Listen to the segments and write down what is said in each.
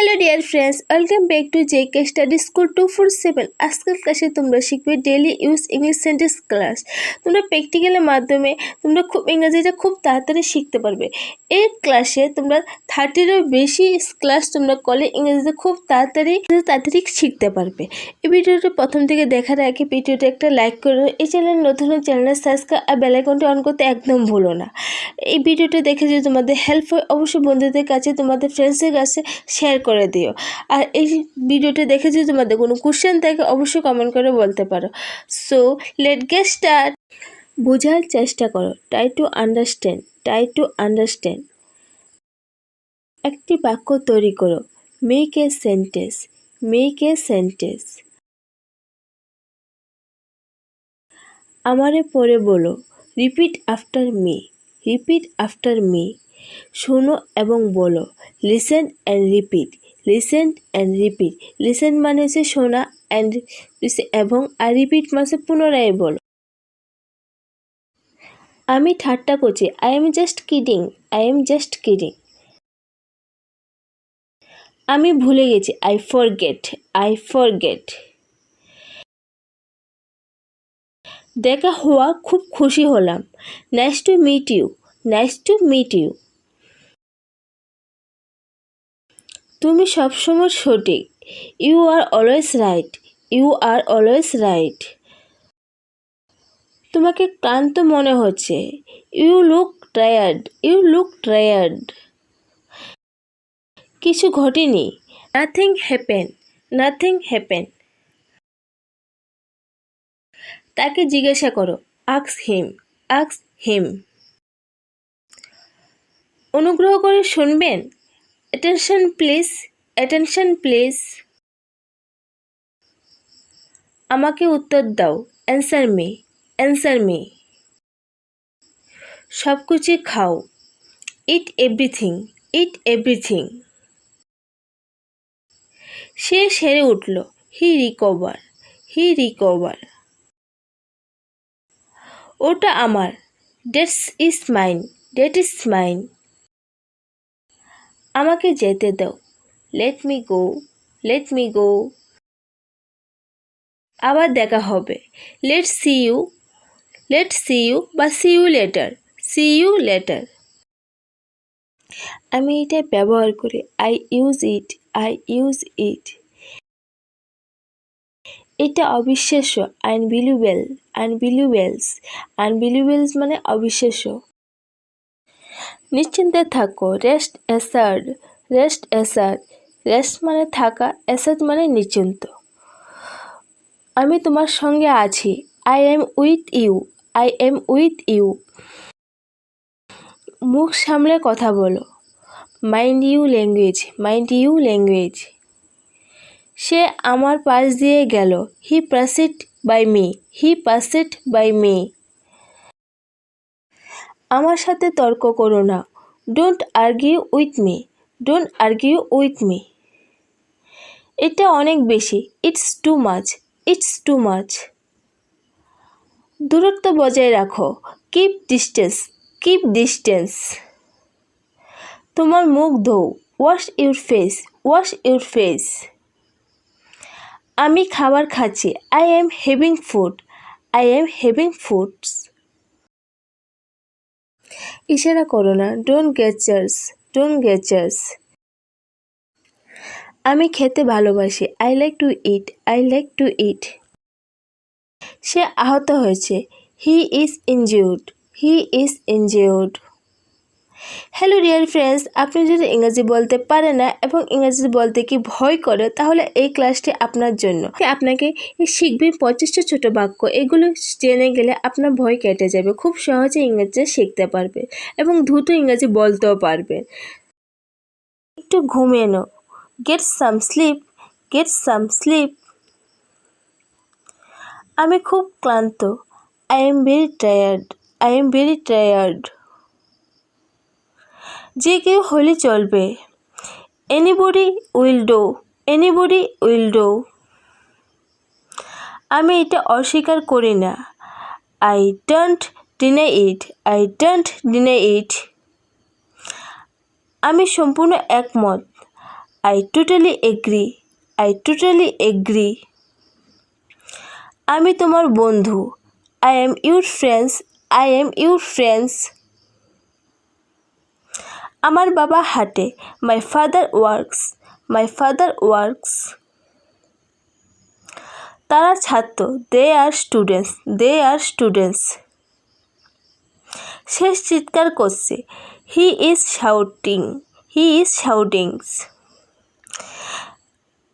Hello dear friends, welcome back to JK study school 247। আজকের ক্লাসে তোমরা শিখবে daily use English sentence class. তোমরা প্র্যাকটিক্যালের মাধ্যমে তোমরা ইংরেজিটা খুব তাড়াতাড়ি শিখতে পারবে। এই ক্লাসে তোমরা 30-এরও বেশি ক্লাস তোমরা করলে ইংরেজিতে খুব তাড়াতাড়ি শিখতে পারবে। এই ভিডিওটা প্রথম থেকে দেখার আগে ভিডিওটা একটা লাইক করো। এই চ্যানেল নতুন চ্যানেল সাবস্ক্রাইব আর বেল আইকনটা অন করতে একদম ভুলো না। এই ভিডিওটা দেখে যদি তোমাদের হেল্প হয় অবশ্যই বন্ধুদের কাছে, তোমাদের ফ্রেন্ডসের কাছে শেয়ার করে দিও। আর এই ভিডিওটা দেখে যদি তোমাদের কোনো কোশ্চেন থাকে অবশ্যই কমেন্ট করে বলতে পারো। So late get start. বোঝার চেষ্টা করো, ট্রাই টু আন্ডারস্ট্যান্ড। একটি বাক্য তৈরি করো, মেক এ সেন্টেন্স। আমারে পড়ে বলো, রিপিট আফটার মি। শোনো এবং বলো, লিসেন অ্যান্ড রিপিট। লিসেন মানে হচ্ছে শোনা এবং আর রিপিট মানে পুনরায় বলো। আমি ঠাট্টা করছি, আই এম জাস্ট কিডিং। আমি ভুলে গেছি, আই ফরগেট। দেখা হওয়া খুব খুশি হলাম, নাইস টু মিট ইউ। তুমি সবসময় সঠিক, ইউ আর অলওয়েজ রাইট। তোমাকে ক্লান্ত মনে হচ্ছে, ইউ লুক টায়ার্ড। কিছু ঘটেনি, নাথিং হ্যাপেন। তাকে জিজ্ঞাসা করো, আস্ক হিম। অনুগ্রহ করে শুনবেন, অ্যাটেনশন প্লিজ। আমাকে উত্তর দাও, অ্যান্সার মি। সব কিছু খাও, ইট এভরিথিং। সে সেরে উঠল, হি রিকভার। ওটা আমার, দ্যাট ইজ মাইন। আমাকে যেতে দাও, লেট মি গো। আবার দেখা হবে, লেটস সি ইউ বা সি ইউ লেটার। আমি এটা ব্যবহার করি, আই ইউজ ইট। এটা অবিশ্বাস্য, আনবিলিভেবলস মানে অবিশ্বাস্য। নিশ্চিন্তে থাকো, রেস্ট মানে থাকা, অ্যাসার্ড মানে নিশ্চিন্ত। আমি তোমার সঙ্গে আছি, আই এম উইথ ইউ। মুখ সামলে কথা বলো, মাইন্ড ইউ ল্যাঙ্গুয়েজ। সে আমার পাশ দিয়ে গেল, হি পাসড বাই মি। আমার সাথে তর্ক করো না, ডোন্ট আর্গিউ উইথ মি। এটা অনেক বেশি, ইটস টু মাচ। দূরত্ব বজায় রাখো, কিপ ডিস্টেন্স। তোমার মুখ ধোও, ওয়াশ ইউর ফেস। আমি খাবার খাচ্ছি, আই এম হ্যাভিং ফুডস। ইশারা করো না, ডোন্ট গেস্টার্স। আমি খেতে ভালোবাসি, আই লাইক টু ইট। সে আহত হয়েছে, he is injured. Hello dear friends, আপনি যদি ইংরেজি বলতে পারেন না এবং ইংরেজি বলতে কি ভয় করে, তাহলে এই ক্লাসটি আপনার জন্য। আপনাকে শিখবেন 25টা ছোট বাক্য। এগুলো জেনে গেলে আপনার ভয় কেটে যাবে, খুব সহজে ইংরেজি শিখতে পারবে এবং দ্রুত ইংরেজি বলতেও পারবেন। একটু ঘুমিয়ে নাও, গেট সাম স্লিপ। আমি খুব ক্লান্ত, আই এম ভেরি টায়ার্ড। যে কেউ হলে চলবে, এনিবডি উইল ডু। আমি এটা অস্বীকার করি না, আই ডোন্ট ডিনাই ইট। আমি সম্পূর্ণ একমত, I totally agree. I totally agree. আমি তোমার বন্ধু। I am your friends. I am your friends. আমার বাবা হাঁটে। My father works. My father works. তারা ছাত্র। They are students. They are students. সে চিৎকার করছে। He is shouting. He is shouting.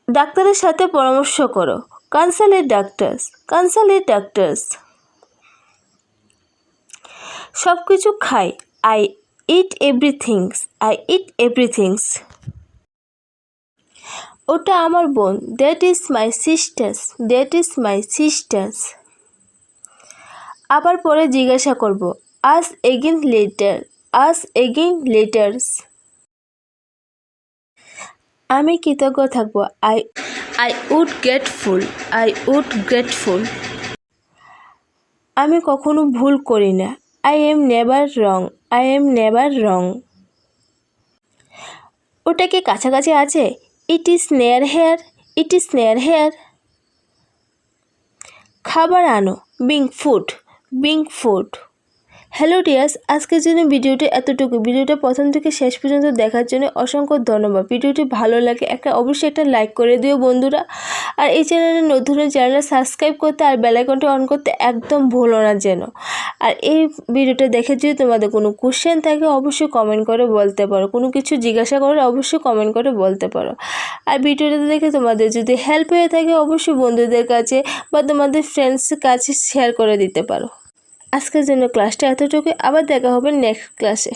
ডাক্তারের সাথে পরামর্শ করো। Consult doctors. Consult doctors. সব কিছু খাই। I eat everything. I eat everything. ওটা আমার বোন। That is my sisters. That is my sisters. আবার পরে জিজ্ঞাসা করব। Ask again later. Ask again later. আমি কৃতজ্ঞ থাকব। I would grateful. I would grateful. আমি কখনো ভুল করি না। I am never wrong. I am never wrong. ওটা কি কাছাকাছি আছে? It is near here. It is near here. খাবার আনো। Bring food. Bring food. Hello dears, আজকের জন্য ভিডিওটি এতটুকু। ভিডিওটা প্রথম থেকে শেষ পর্যন্ত দেখার জন্য অসংখ্য ধন্যবাদ। ভিডিওটি ভালো লাগে অবশ্যই একটা লাইক করে দিও বন্ধুরা। আর এই চ্যানেলে নতুন চ্যানেলটা সাবস্ক্রাইব করতে আর বেল আইকনটা অন করতে একদম ভুলো না যেন। আর এই ভিডিওটা দেখে যদি তোমাদের কোনো কোশ্চেন থাকে অবশ্যই কমেন্ট করে বলতে পারো। কোনো কিছু জিজ্ঞাসা করলে অবশ্যই কমেন্ট করে বলতে পারো। আর ভিডিওটা দেখে তোমাদের যদি হেল্প হয়ে থাকে অবশ্যই বন্ধুদের কাছে বা তোমাদের ফ্রেন্ডসের কাছে শেয়ার করে দিতে পারো। আজকের জন্য ক্লাসটা এতটুকু। আবার দেখা হবে নেক্সট ক্লাসে।